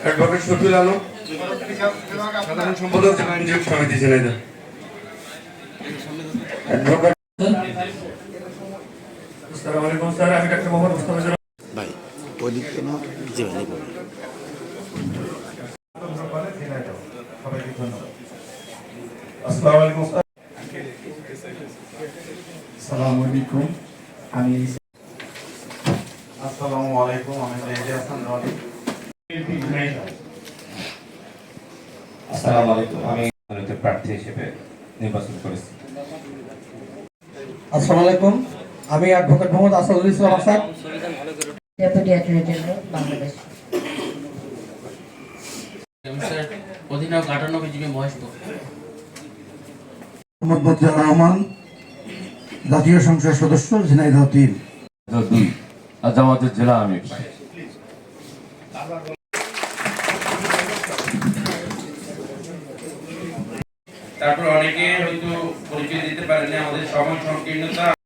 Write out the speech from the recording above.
Advocate Shafiul Alam, সাধারণ সম্পাদক জেলা আইনজীবী সমিতি ঝিনাইদহ। অ্যাডভোকেট আসসালামু আলাইকুম স্যার, আমি ডাক্তার মোহাম্মদ মুস্তাফিজুর ভাই ওদিক কেন জীবনী বলে সবাইকে ধন্যবাদ। আসসালামু আলাইকুম স্যার। আসসালামু আলাইকুম, আমি আসসালামু আলাইকুম, আমি মেহেদী হাসান রনি। আসসালামু আলাইকুম, আমি মনোনীত প্রার্থী হিসেবে নির্বাচন করেছি। আসসালামু আলাইকুম, আমি advocate Mohammad Asadul Islam Asad, deputy attorney general Bangladesh. অধিনায়ক 98 জিবি মহেশপুর। মোহাম্মদ বদিউর রহমান, জাতীয় সংসদ সদস্য, ঝিনাইদহ 3। জামাতের জেলা আমির। তারপর অনেকে হয়তো পরিচয় দিতে পারেনি, আমাদের সময় সংকীর্ণতা।